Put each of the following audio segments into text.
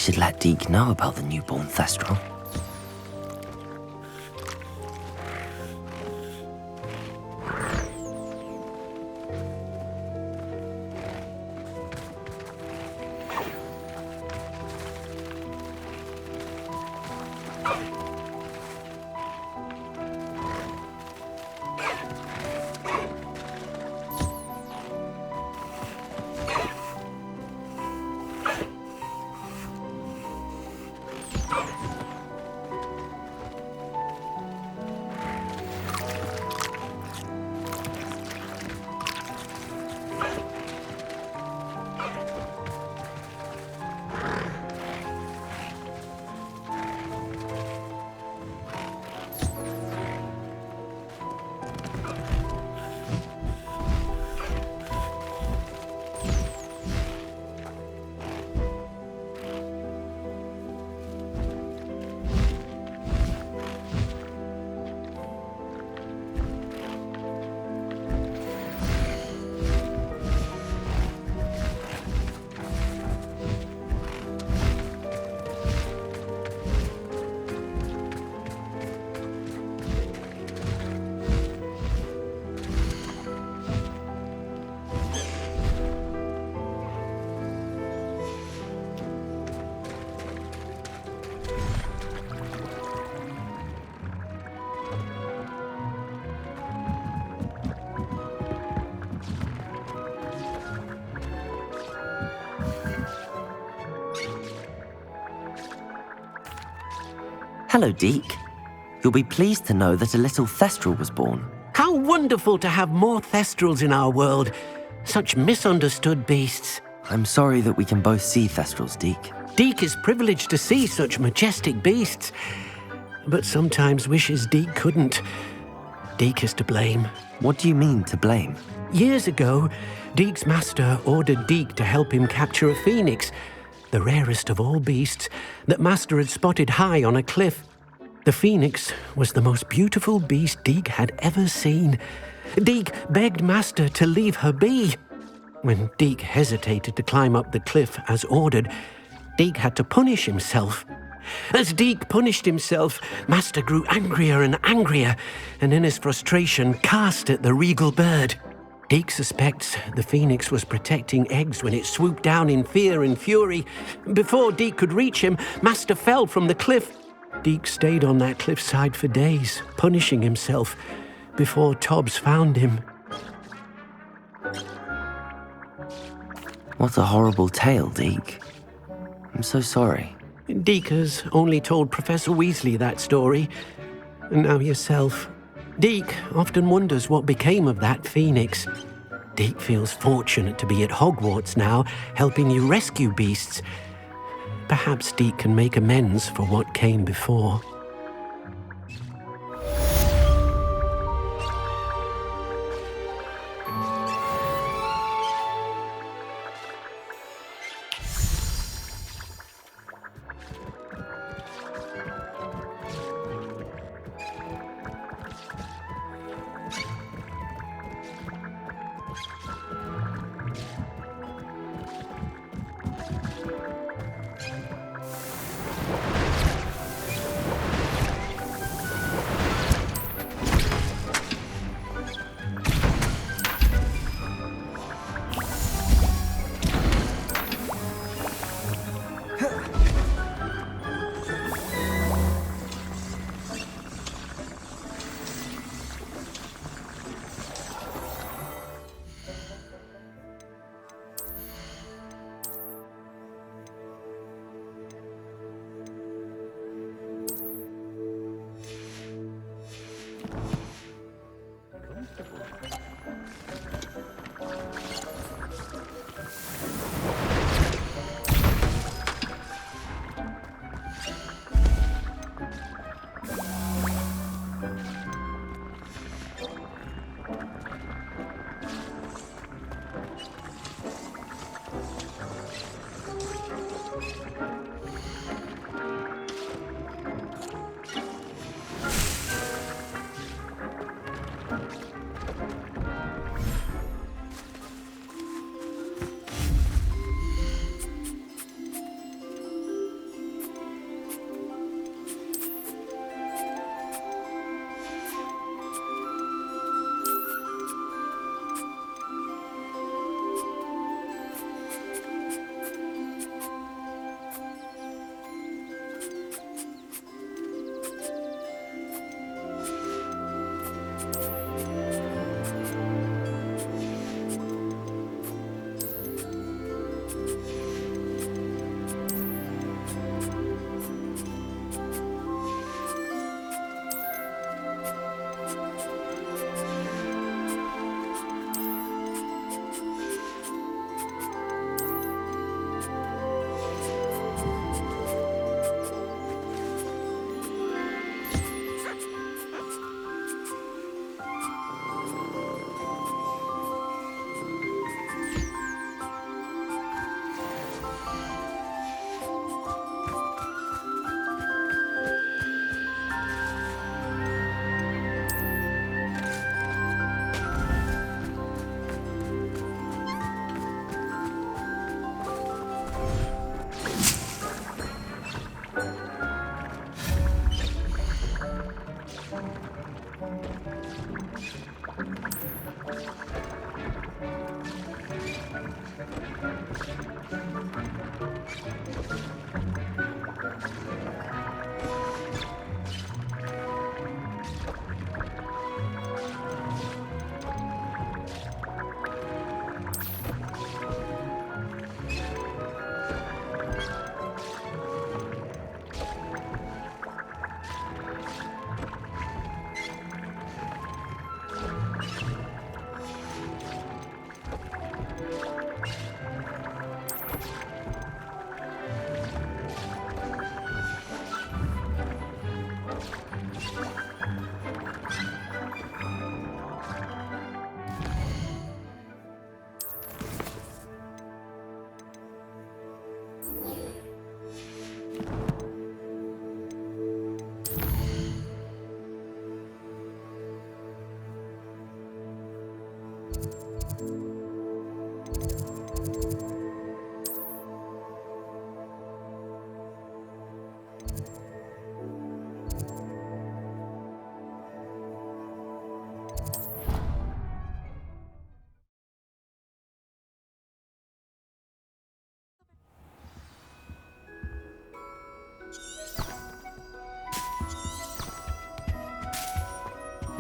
I should let Deke know about the newborn Thestral. Hello, Deke. You'll be pleased to know that a little Thestral was born. How wonderful to have more Thestrals in our world. Such misunderstood beasts. I'm sorry that we can both see Thestrals, Deke. Deke is privileged to see such majestic beasts, but sometimes wishes Deke couldn't. Deke is to blame. What do you mean, to blame? Years ago, Deke's master ordered Deke to help him capture a phoenix, the rarest of all beasts, that master had spotted high on a cliff. The phoenix was the most beautiful beast Deke had ever seen. Deke begged master to leave her be. When Deke hesitated to climb up the cliff as ordered, Deke had to punish himself. As Deke punished himself, master grew angrier and angrier, and in his frustration cast at the regal bird. Deke suspects the phoenix was protecting eggs when it swooped down in fear and fury. Before Deke could reach him, master fell from the cliff. Deke stayed on that cliffside for days, punishing himself, before Tobbs found him. What a horrible tale, Deke. I'm so sorry. Deke has only told Professor Weasley that story, and now yourself. Deke often wonders what became of that phoenix. Deke feels fortunate to be at Hogwarts now, helping you rescue beasts. Perhaps Deke can make amends for what came before.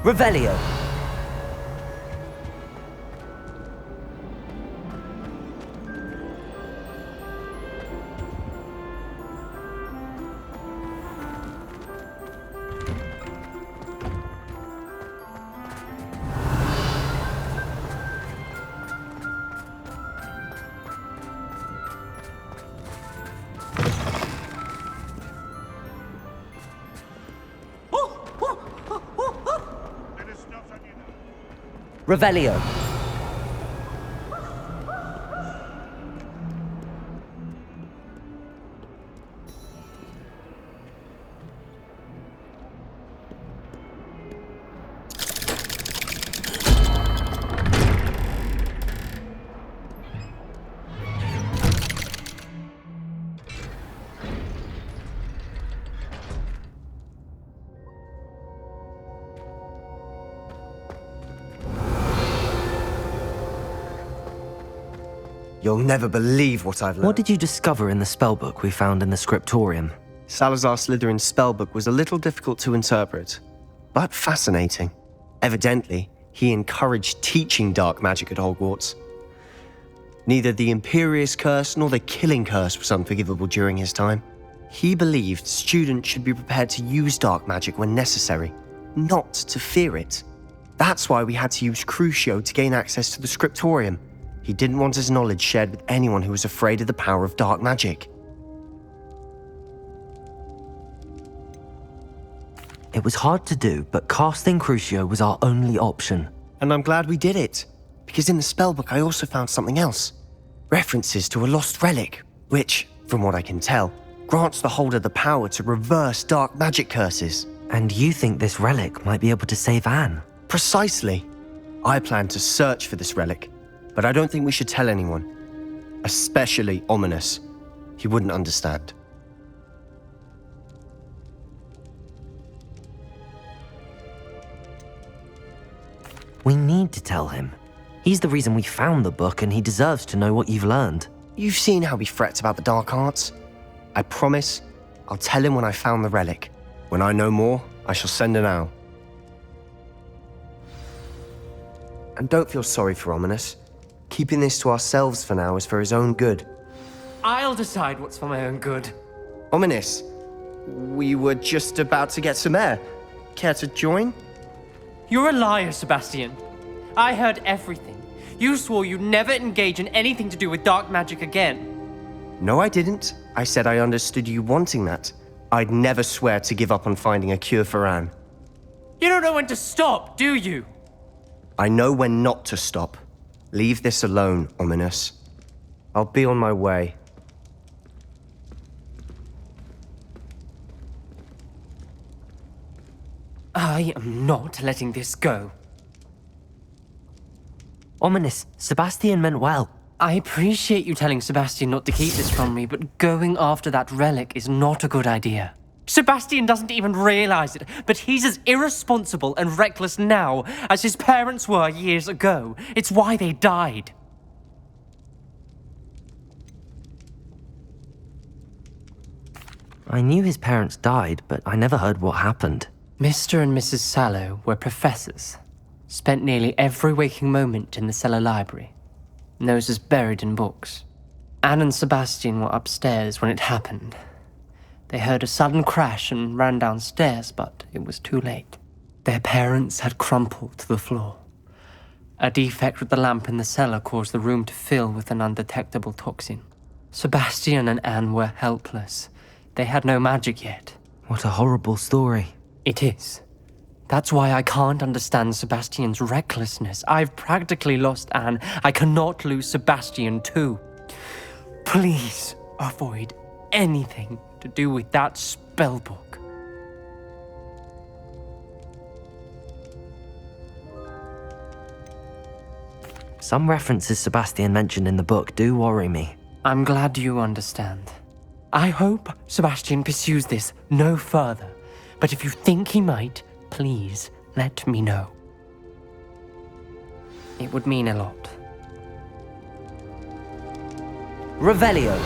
Revelio. Revelio. You'll never believe what I've learned. What did you discover in the spellbook we found in the scriptorium? Salazar Slytherin's spellbook was a little difficult to interpret, but fascinating. Evidently, he encouraged teaching dark magic at Hogwarts. Neither the Imperious Curse nor the Killing Curse was unforgivable during his time. He believed students should be prepared to use dark magic when necessary, not to fear it. That's why we had to use Crucio to gain access to the scriptorium. He didn't want his knowledge shared with anyone who was afraid of the power of dark magic. It was hard to do, but casting Crucio was our only option. And I'm glad we did it, because in the spellbook I also found something else. References to a lost relic, which, from what I can tell, grants the holder the power to reverse dark magic curses. And you think this relic might be able to save Anne? Precisely. I plan to search for this relic, but I don't think we should tell anyone. Especially Ominous. He wouldn't understand. We need to tell him. He's the reason we found the book, and he deserves to know what you've learned. You've seen how he frets about the dark arts. I promise I'll tell him when I found the relic. When I know more, I shall send an owl. And don't feel sorry for Ominous. Keeping this to ourselves for now is for his own good. I'll decide what's for my own good. Ominous, we were just about to get some air. Care to join? You're a liar, Sebastian. I heard everything. You swore you'd never engage in anything to do with dark magic again. No, I didn't. I said I understood you wanting that. I'd never swear to give up on finding a cure for Anne. You don't know when to stop, do you? I know when not to stop. Leave this alone, Ominous. I'll be on my way. I am not letting this go. Ominous, Sebastian meant well. I appreciate you telling Sebastian not to keep this from me, but going after that relic is not a good idea. Sebastian doesn't even realize it, but he's as irresponsible and reckless now as his parents were years ago. It's why they died. I knew his parents died, but I never heard what happened. Mr. and Mrs. Sallow were professors. Spent nearly every waking moment in the cellar library. Noses buried in books. Anne and Sebastian were upstairs when it happened. They heard a sudden crash and ran downstairs, but it was too late. Their parents had crumpled to the floor. A defect with the lamp in the cellar caused the room to fill with an undetectable toxin. Sebastian and Anne were helpless. They had no magic yet. What a horrible story. It is. That's why I can't understand Sebastian's recklessness. I've practically lost Anne. I cannot lose Sebastian too. Please avoid anything to do with that spellbook. Some references Sebastian mentioned in the book do worry me. I'm glad you understand. I hope Sebastian pursues this no further, but if you think he might, please let me know. It would mean a lot. Revelio.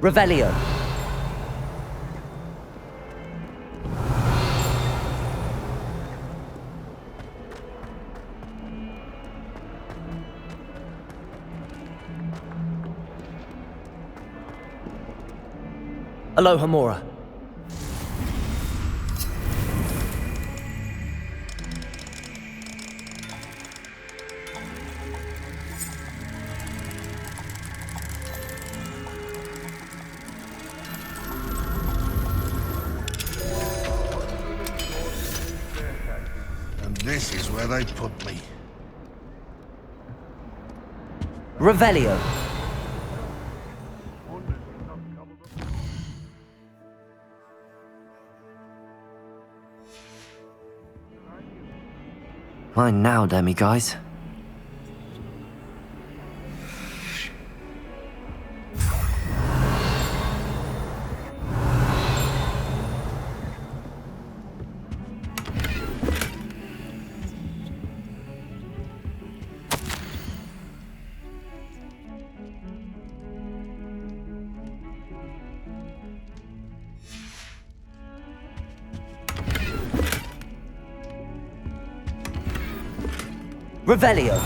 Revelio. Aloha Mora. And this is where they put me. Revelio. Mine now, demiguise. Revelio.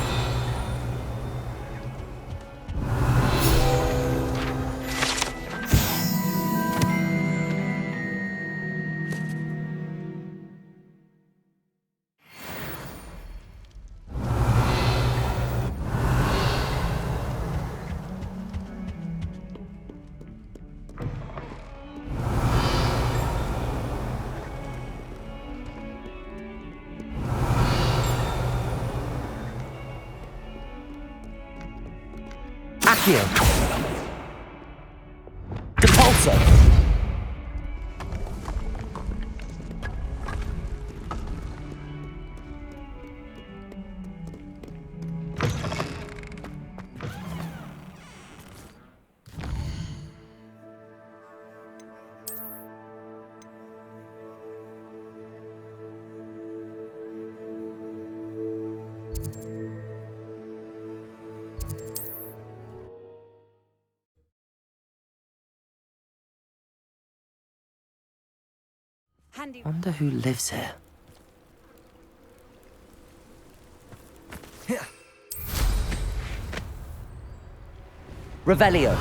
Accio. Depulso. Wonder who lives here. Revelio.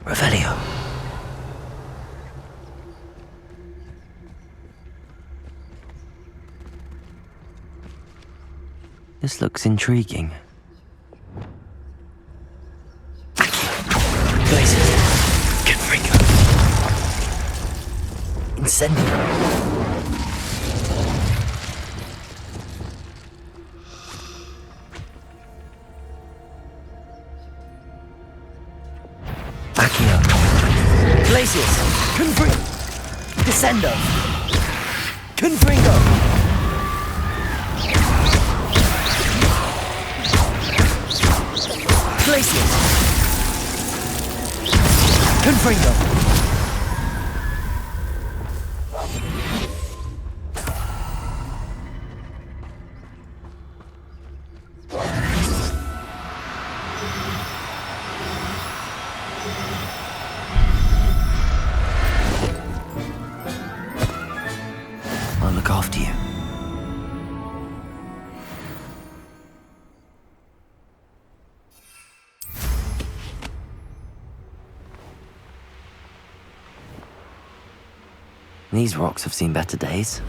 Revelio. This looks intriguing. Blazes. Confringo. Incendio. Glacius! Confringo! Descendo! Confringo! Glacius! Confringo! I'll look after you. These rocks have seen better days.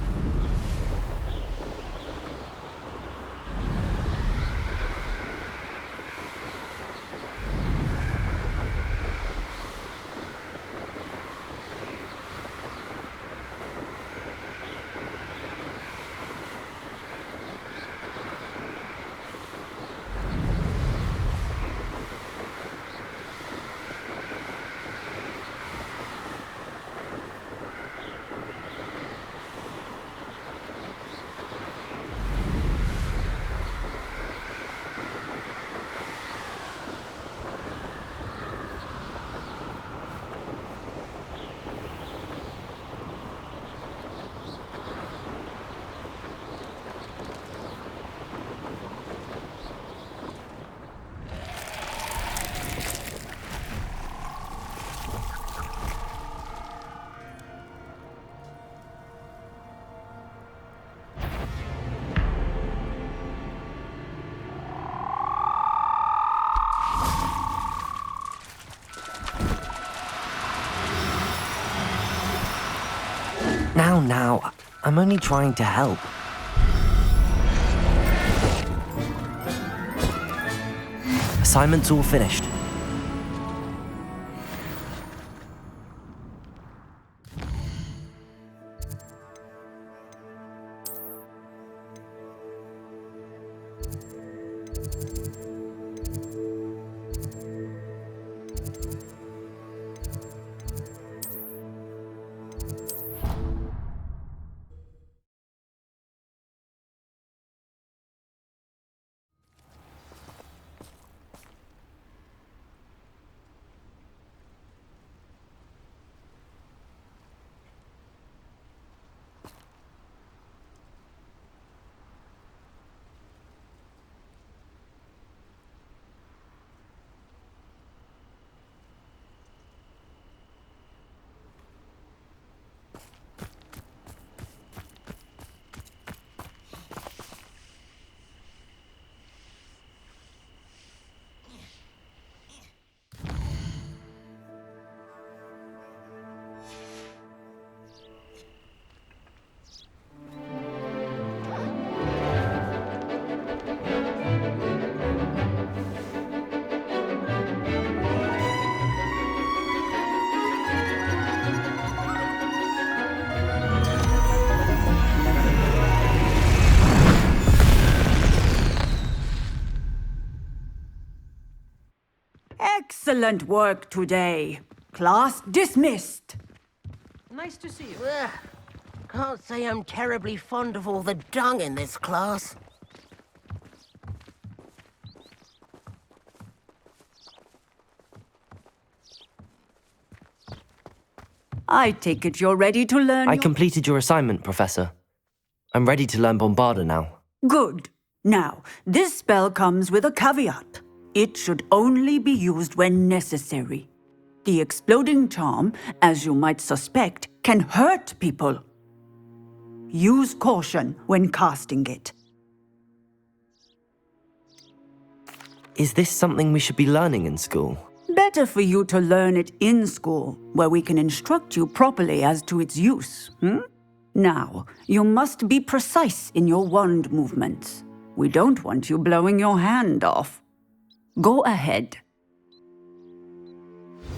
Now, I'm only trying to help. Assignment's all finished. Excellent work today. Class dismissed. Nice to see you. Can't say I'm terribly fond of all the dung in this class. I take it you're ready to learn. I completed your assignment, Professor. I'm ready to learn Bombarda now. Good. Now, this spell comes with a caveat. It should only be used when necessary. The exploding charm, as you might suspect, can hurt people. Use caution when casting it. Is this something we should be learning in school? Better for you to learn it in school, where we can instruct you properly as to its use. Now, you must be precise in your wand movements. We don't want you blowing your hand off. Go ahead.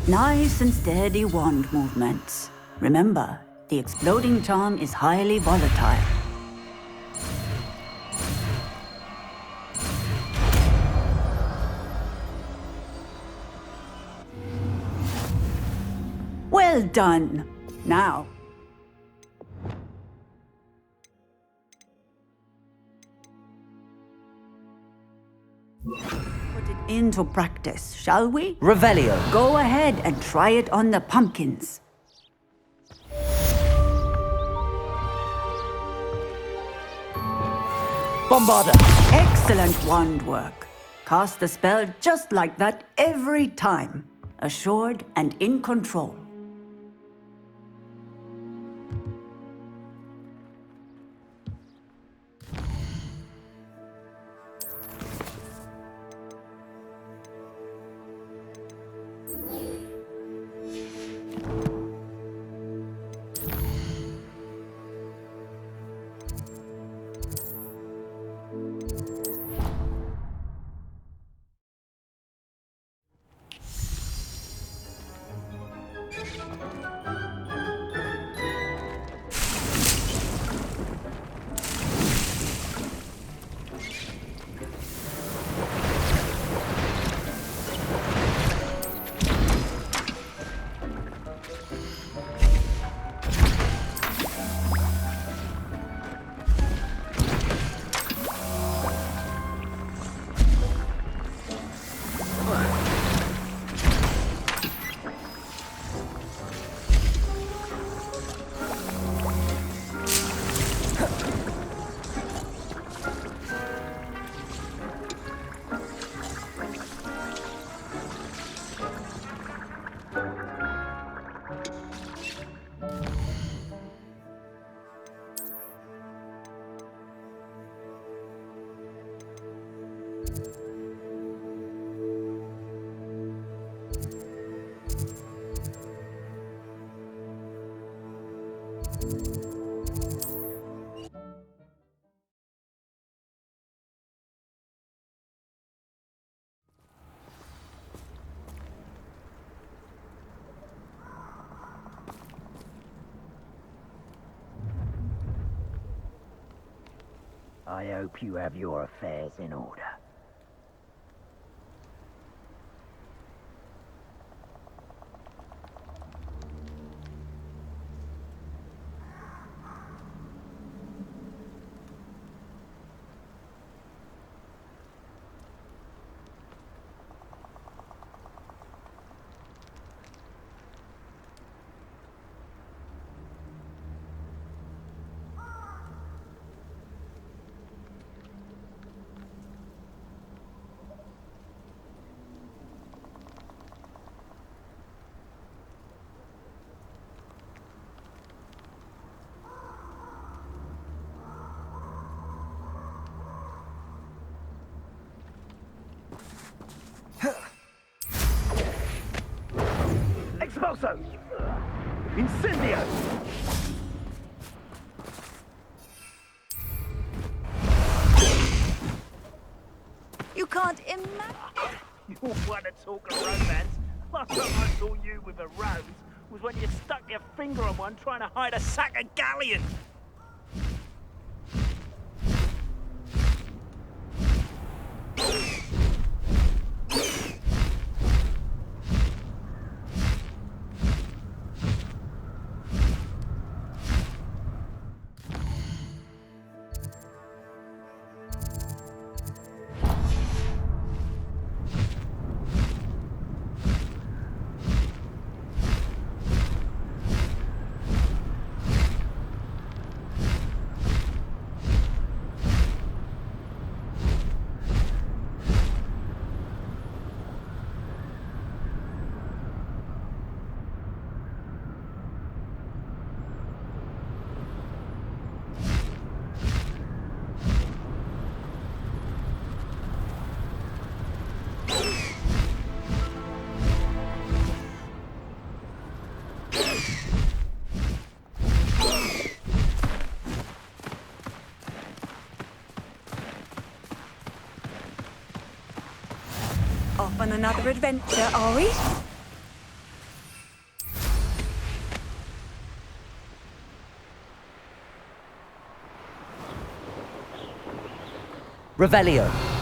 Nice and steady wand movements. Remember, the exploding charm is highly volatile. Well done. Now. Put it into practice, shall we? Revelio. Go ahead and try it on the pumpkins. Bombarda. Excellent wand work. Cast the spell just like that every time. Assured and in control. I hope you have your affairs in order. Expulso! Incendio! You can't imagine. You want to talk of romance? Last time I saw you with a rose was when you stuck your finger on one trying to hide a sack of galleon. Off on another adventure, are we? Revelio.